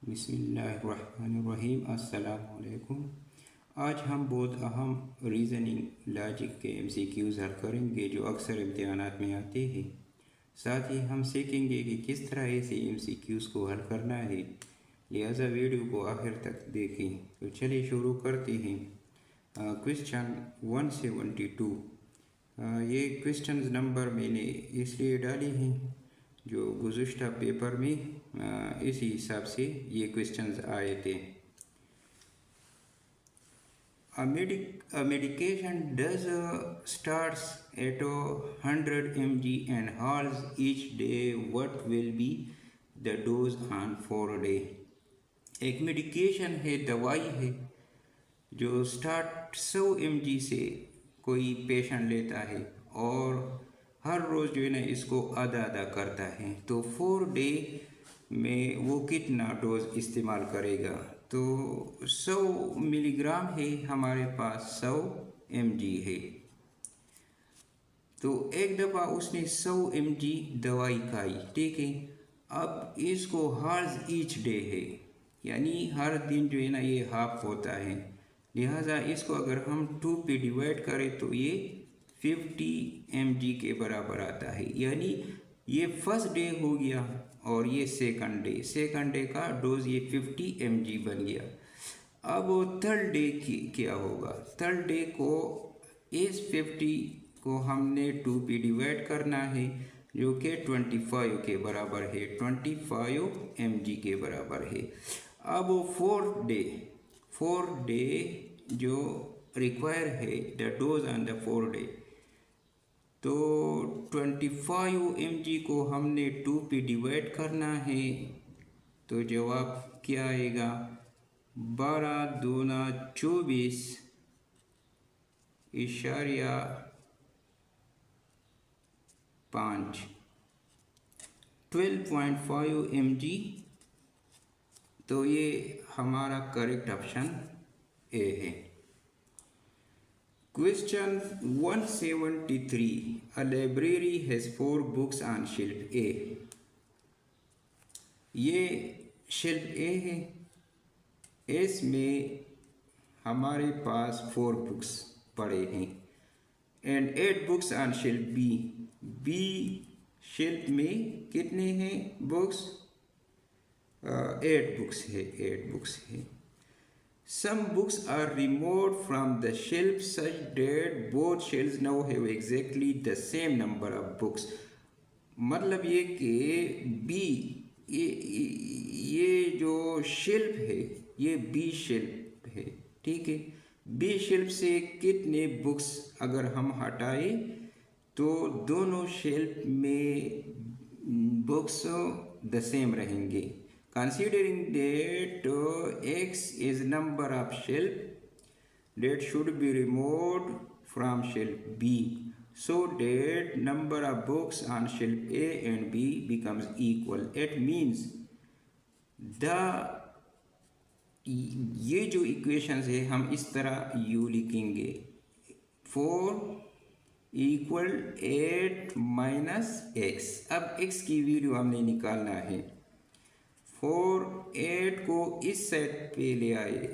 बिस्मिल्लाहिर्रहमानिर्रहीम। अस्सलामुअलैकुम। आज हम बहुत अहम रीज़निंग लॉजिक के MCQs हल करेंगे जो अक्सर इम्तिहानात में आते हैं। साथ ही हम सीखेंगे कि किस तरह ऐसे MCQs को हल करना है, लिहाजा वीडियो को आखिर तक देखें। तो चलिए शुरू करते हैं। क्वेश्चन 172। ये क्वेश्चन नंबर मैंने इसलिए डाले हैं जो गुज़श्ता पेपर में इसी हिसाब से ये क्वेश्चंस आए थे। A medication does starts at 100 mg and halves each day. What will be the dose on 4 day? एक मेडिकेशन है, दवाई है जो स्टार्ट 100 mg से कोई पेशेंट लेता है और हर रोज़ जो है ना इसको आधा आधा करता है, तो 4 डे में वो कितना डोज इस्तेमाल करेगा। तो 100 मिलीग्राम है, हमारे पास 100 mg है, तो एक दफ़ा उसने 100 mg दवाई खाई, ठीक है। अब इसको हाफ ईच डे है, यानी हर दिन जो है ना ये हाफ होता है, लिहाजा इसको अगर हम 2 पे डिवाइड करें तो ये 50 mg के बराबर आता है। यानी ये फर्स्ट डे हो गया और ये सेकंड डे का डोज ये 50 mg बन गया। अब थर्ड डे की क्या होगा? थर्ड डे को इस 50 को हमने 2 पे डिवाइड करना है जो कि 25 के बराबर है, 25 mg के बराबर है। अब फोर्थ डे जो रिक्वायर है the dose on the 4 day, तो 25 mg को हमने 2 पे डिवाइड करना है, तो जवाब क्या आएगा? 12 दूना 24 इशारिया 5 12.5 mg। तो ये हमारा करेक्ट ऑप्शन ए है। Question 173. A library has 4 books on shelf A. ये शेल्फ ए है, इसमें हमारे पास 4 बुक्स पड़े हैं and 8 books on shelf B. B shelf में कितने हैं बुक्स? 8 बुक्स है। Some books are removed from the shelf such that both shelves now have exactly the same number of books. मतलब ये कि बी ये जो शेल्फ है ये बी शेल्फ है, ठीक है। बी शेल्फ से कितने बुक्स अगर हम हटाए तो दोनों शेल्फ में बुक्स द सेम रहेंगे। Considering that x is number of shelf that should be removed from shelf B, so that number of books on shelf A and B becomes equal. It means ये जो equations है हम इस तरह u लिखेंगे, 4 equal 8 minus x। अब x की value हमने निकालना है। 4 8 को इस साइड पे ले आए,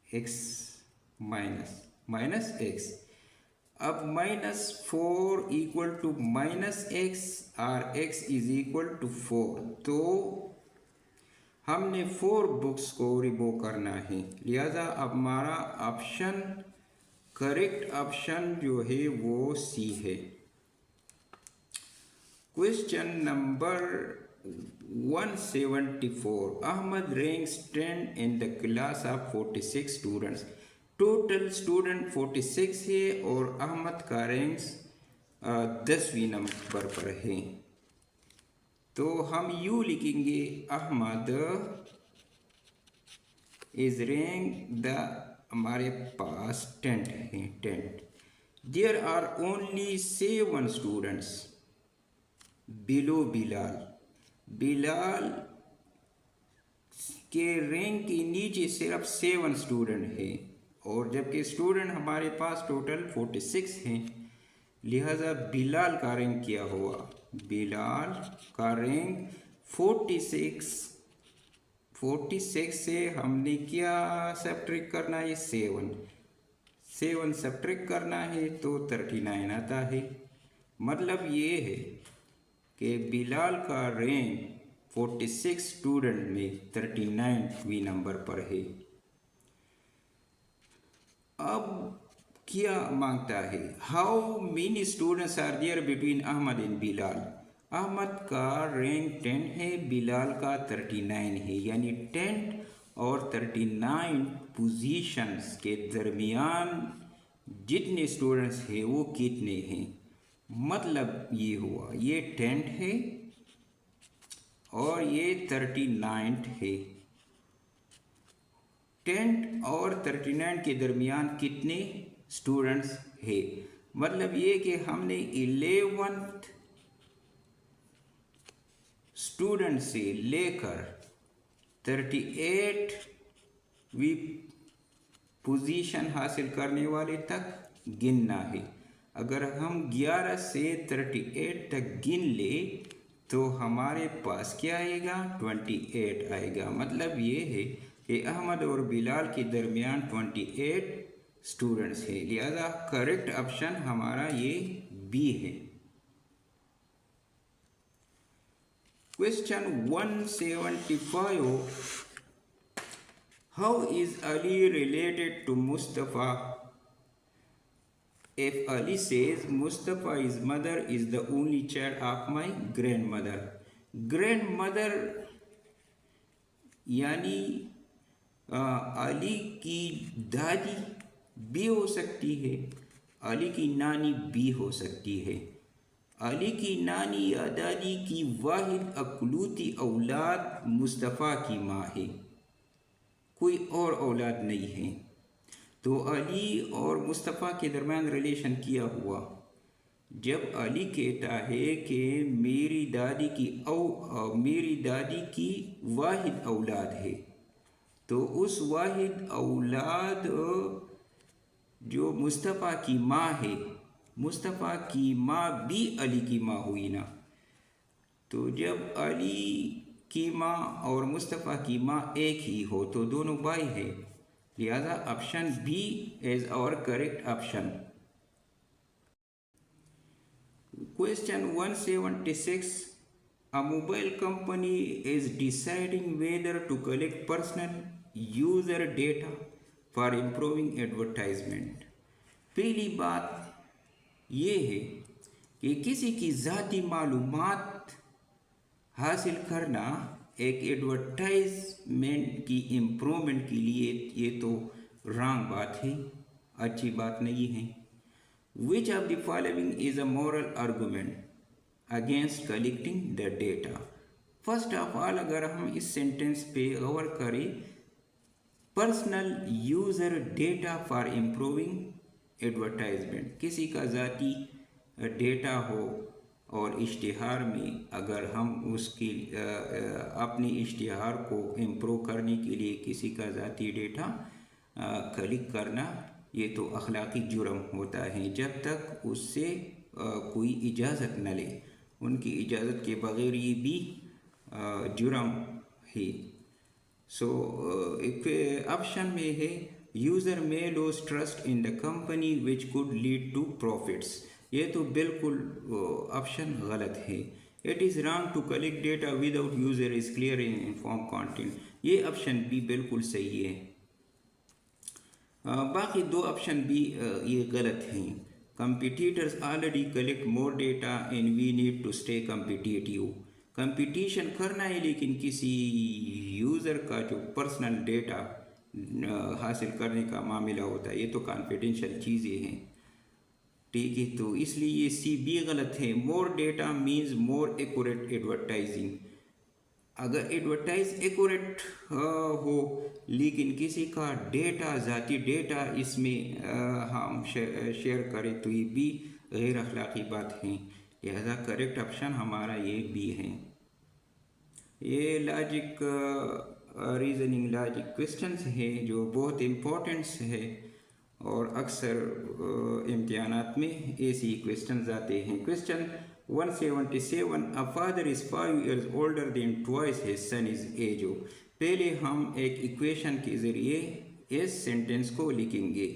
x माइनस x। अब -4 इक्वल टू -x और x इज इक्वल टू 4, तो हमने 4 बुक्स को रिमूव करना है, लिहाजा अब हमारा ऑप्शन करेक्ट ऑप्शन जो है वो सी है। Question number 174. Ahmad ranks 10 in the class of 46 students. Total student 46 है और अहमद का रैंक्स 10वीं नंबर पर है, तो हम यू लिखेंगे अहमद इज रैंक द, हमारे पास 10 है 10। There are only 7 students below Bilal के रैंक के नीचे सिर्फ 7 स्टूडेंट है, और जबकि स्टूडेंट हमारे पास टोटल 46 हैं, लिहाजा बिलाल का रैंक क्या हुआ? बिलाल का रैंक 46 46 से हमने क्या सब्ट्रैक्ट करना है? 7 सब्ट्रैक्ट करना है तो 39 आता है। मतलब ये है कि बिलाल का रैंक 46 स्टूडेंट में 39वीं नंबर पर है। अब क्या मांगता है? How many students are there between Ahmad and Bilal. Ahmad का रैंक 10 है, बिलाल का 39 है, यानी 10 और 39 पोजीशंस के दरमियान जितने स्टूडेंट्स हैं वो कितने हैं। मतलब ये हुआ, ये 10 है और ये 39 है। 10 और 39 के दरमियान कितने स्टूडेंट्स है? मतलब ये कि हमने 11th स्टूडेंट से लेकर 38वीं पोजीशन हासिल करने वाले तक गिनना है। अगर हम 11 से 38 तक गिन ले तो हमारे पास क्या आएगा? 28 आएगा। मतलब ये है कि अहमद और बिलाल के दरमियान 28 स्टूडेंट्स हैं, लिहाजा करेक्ट ऑप्शन हमारा ये बी है। Question 175, how is Ali related to Mustafa? If Ali says Mustafa his mother is the only child of my grandmother, grandmother यानी अली की दादी भी हो सकती है, अली की नानी भी हो सकती है। अली की नानी या दादी की वाहिद अकलूती औलाद मुस्तफ़ा की माँ है, कोई और औलाद नहीं है। तो अली और मुस्तफ़ा के दरमियान रिलेशन किया हुआ। जब अली कहता है कि मेरी दादी की वाहिद औलाद है, तो उस वाहिद औलाद जो मुस्तफ़ा की माँ है, मुस्तफ़ा की माँ भी अली की माँ हुई ना। तो जब अली की माँ और मुस्तफ़ा की माँ एक ही हो तो दोनों भाई है, लिहाजा option B is our correct option. Question 176, a mobile company is deciding whether to collect personal user data for improving advertisement। पहली बात ये है कि किसी की ज़ाती मालूमात हासिल करना एक एडवर्टाइजमेंट की इम्प्रूवमेंट के लिए ये तो रॉन्ग बात है, अच्छी बात नहीं है। Which of the following is a moral argument against collecting the data? First of all अगर हम इस सेंटेंस पे गौर करें, personal user data for improving advertisement, किसी का ज़ाती डेटा हो और इश्तिहार में अगर हम उसकी अपनी इश्तिहार को इम्प्रूव करने के लिए किसी का ज़ाती डेटा कलेक्ट करना, ये तो अखलाकी जुर्म होता है जब तक उससे कोई इजाज़त न ले। उनकी इजाज़त के बग़ैर ये भी जुर्म है। सो एक ऑप्शन में है user may lose trust in the company which could lead to profits. ये तो बिल्कुल ऑप्शन गलत है। It is wrong to collect data without user is clear in inform content, ये ऑप्शन भी बिल्कुल सही है। बाकी दो ऑप्शन भी ये गलत हैं। Competitors already collect more data and we need to stay competitive. Competition करना है लेकिन किसी यूज़र का जो पर्सनल डेटा हासिल करने का मामला होता है, ये तो कॉन्फिडेंशियल चीज़ें हैं, ठीक है। तो इसलिए ये सी भी गलत है। More data means more accurate advertising. अगर एडवर्टाइज एक्यूरेट हो लेकिन किसी का डेटा ज़ाती डेटा इसमें हम शेयर करें तो ये भी गैर अखलाकी बात है, लिहाजा करेक्ट ऑप्शन हमारा ये भी है। ये लॉजिक रीजनिंग लॉजिक क्वेश्चंस है जो बहुत इम्पोर्टेंट्स है और अक्सर इम्तिहानात में ऐसे ही क्वेश्चन आते हैं। Question 177 a father is 5 years older than twice his son is age हो। पहले हम एक इक्वेशन के ज़रिए इस सेंटेंस को लिखेंगे।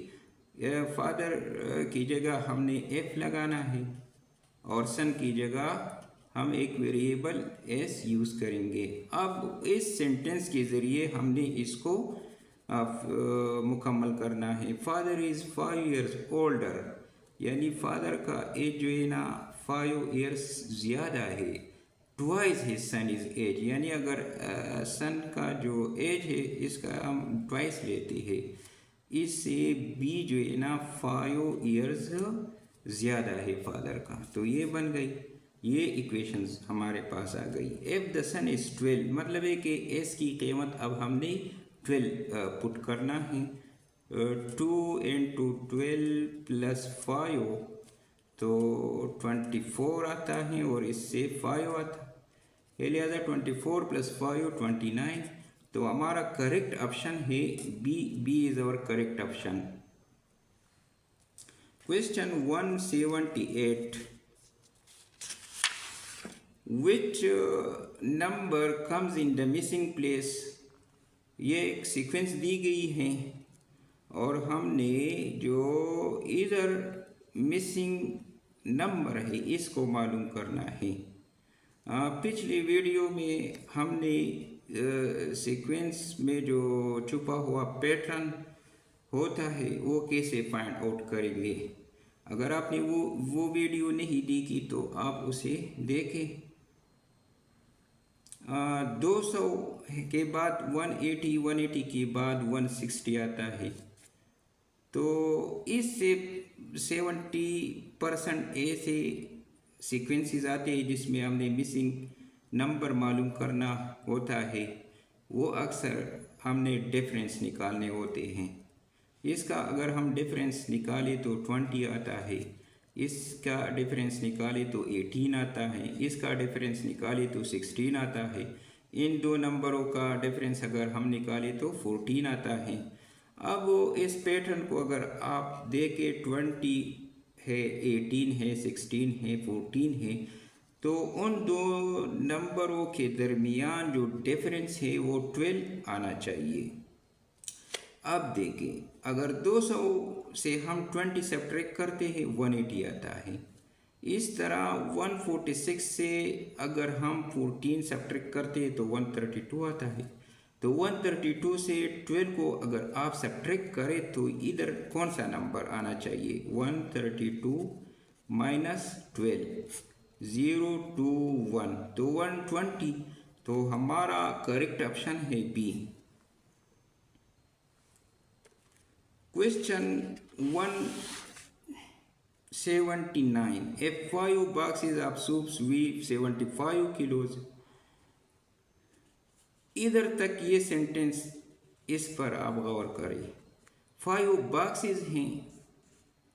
फादर की जगह हमने f लगाना है और सन की जगह हम एक वेरिएबल s यूज़ करेंगे। अब इस सेंटेंस के ज़रिए हमने इसको मुकम्मल करना है। फादर इज़ 5 years older, यानी फादर का एज जो है ना 5 years ज़्यादा है। Twice his son is age, यानी अगर सन का जो एज है इसका हम ट्वाइस लेते हैं, इससे बी जो है ना 5 years ज़्यादा है फादर का, तो ये बन गई। ये इक्वेशंस हमारे पास आ गई। इफ़ द सन इज़ 12, मतलब है कि एस की कीमत अब हमने 12 पुट करना है। 2 into 12 plus 5 तो 24 आता है और इससे 5 आता है, लिहाजा 24 plus 5 29। तो हमारा करेक्ट ऑप्शन है B. B is our correct option. Question 178, which number comes in the missing place? ये एक सीक्वेंस दी गई है और हमने जो इधर मिसिंग नंबर है इसको मालूम करना है। पिछली वीडियो में हमने सीक्वेंस में जो छुपा हुआ पैटर्न होता है वो कैसे फाइंड आउट करेंगे। अगर आपने वो वीडियो नहीं देखी तो आप उसे देखें। 200 के बाद 180, 180 के बाद 160 आता है, तो इससे 70% ऐसे सीक्वेंसेस आते हैं जिसमें हमने मिसिंग नंबर मालूम करना होता है। वो अक्सर हमने डिफरेंस निकालने होते हैं। इसका अगर हम डिफरेंस निकालें तो 20 आता है, इसका डिफरेंस निकाले तो 18 आता है, इसका डिफरेंस निकाले तो 16 आता है। इन दो नंबरों का डिफरेंस अगर हम निकाले तो 14 आता है। अब इस पैटर्न को अगर आप देखें 20 है, 18 है, 16 है, 14 है, तो उन दो नंबरों के दरमियान जो डिफरेंस है वो 12 आना चाहिए। अब देखें, अगर 200 से हम 20 सब्ट्रैक्ट करते हैं 180 आता है। इस तरह 146 से अगर हम 14 सब्ट्रैक्ट करते हैं तो 132 आता है। तो 132 से 12 को अगर आप सब्ट्रैक्ट करें तो इधर कौन सा नंबर आना चाहिए? 132 माइनस 12, 0 2 1, तो 120। तो हमारा करेक्ट ऑप्शन है B. Question 179, a 5 boxes of soups weigh 75 kilos। इधर तक ये सेंटेंस, इस पर आप गौर करें। 5 बॉक्सेस हैं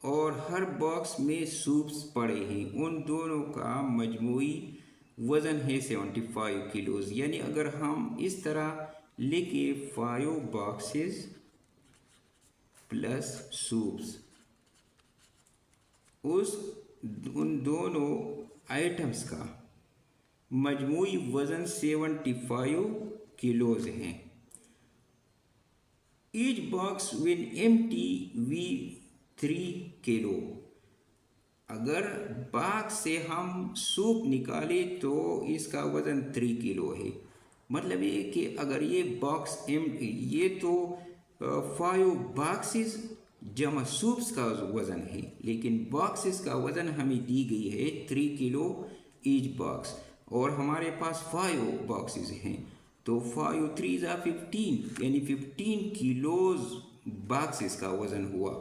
और हर बॉक्स में सूप्स पड़े हैं, उन दोनों का मजमूई वज़न है 75 किलोज। यानी अगर हम इस तरह लिखे 5 बॉक्सेस प्लस सूप्स, उन दोनों आइटम्स का मजमूई वज़न 75 किलोज हैं। Each box will empty we 3 kilo. अगर बॉक्स से हम सूप निकाले तो इसका वज़न 3 किलो है। मतलब ये कि अगर ये बॉक्स एम्प्टी, ये तो 5 बॉक्सेस जमा सूप्स का वज़न है, लेकिन बॉक्सेस का वज़न हमें दी गई है 3 किलो ईच बॉक्स, और हमारे पास 5 बॉक्सेस हैं, तो 5 3 ज़ा 15, यानी 15 किलोज बॉक्सेस का वज़न हुआ।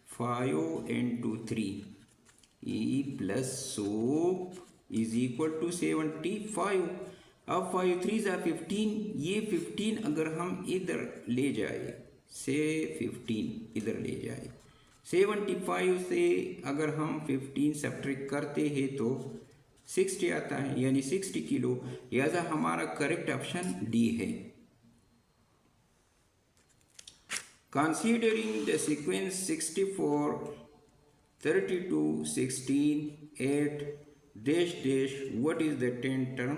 5 into 3 E plus soup is equal to 75। अब 5 3 ज़ा 15, ये 15 अगर हम इधर ले जाए से 15 इधर ले जाए, 75 से अगर हम 15 सब्ट्रैक्ट करते हैं तो 60 आता है, यानी 60 किलो। लिहाजा हमारा करेक्ट ऑप्शन डी है। Considering the sequence 64 32 16 8 dash dash what is the 10th term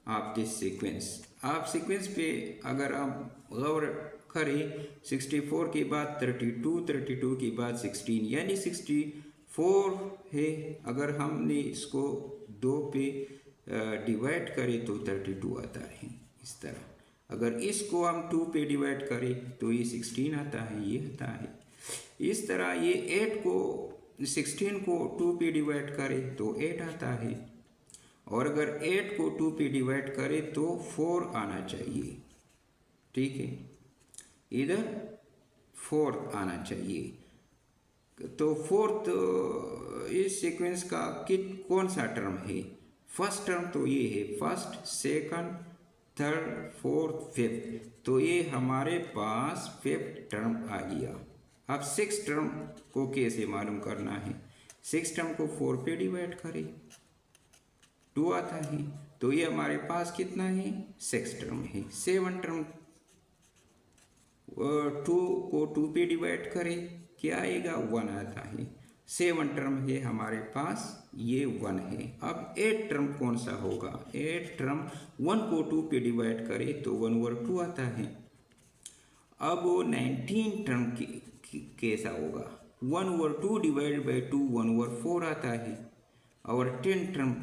of this sequence. आप सीक्वेंस पे अगर आप गौर करें 64 के बाद 32, 32 के बाद 16 यानी 64 है। अगर हमने इसको 2 पे डिवाइड करें तो 32 आता है इस तरह। अगर इसको हम 2 पे डिवाइड करें तो ये 16 आता है, ये आता है इस तरह। ये 8 को 16 को 2 पे डिवाइड करें तो 8 आता है, और अगर 8 को 2 पे डिवाइड करें तो 4 आना चाहिए, ठीक है, इधर 4 आना चाहिए। तो फोर्थ इस सीक्वेंस का कौन सा टर्म है? फर्स्ट टर्म तो ये है, first, second, third, fourth, fifth, तो ये हमारे पास फिफ्थ टर्म आ गया। अब सिक्स टर्म को कैसे मालूम करना है? सिक्स टर्म को 4 पे डिवाइड करें, 2 आता है, तो ये हमारे पास कितना है? 6 टर्म है। सेवन टर्म 2 को 2 पे डिवाइड करें, क्या आएगा? 1 आता है। 7 टर्म है हमारे पास, ये 1 है। अब 8 टर्म कौन सा होगा? 8 टर्म 1 को 2 पे डिवाइड करें तो 1 ओवर 2 आता है। अब 19 टर्म कैसा होगा? 1 ओवर 2 डिवाइड बाई 2 1 ओवर 4 आता है। और 10 टर्म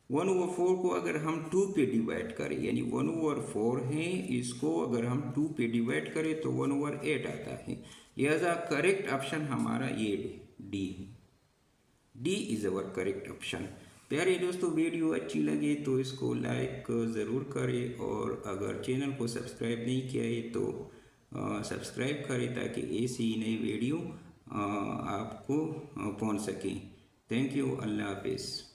1 ओवर 4 को अगर हम 2 पे डिवाइड करें, यानी 1 ओवर 4 है, इसको अगर हम 2 पे डिवाइड करें तो 1 ओवर 8 आता है। लिहाजा करेक्ट ऑप्शन हमारा ये डी है। D is our correct option. प्यारे दोस्तों, वीडियो अच्छी लगे तो इसको लाइक ज़रूर करें, और अगर चैनल को सब्सक्राइब नहीं किया है तो सब्सक्राइब करें ताकि ऐसी नई वीडियो आपको पहुंच सकें। Thank you. अल्लाह हाफिज़।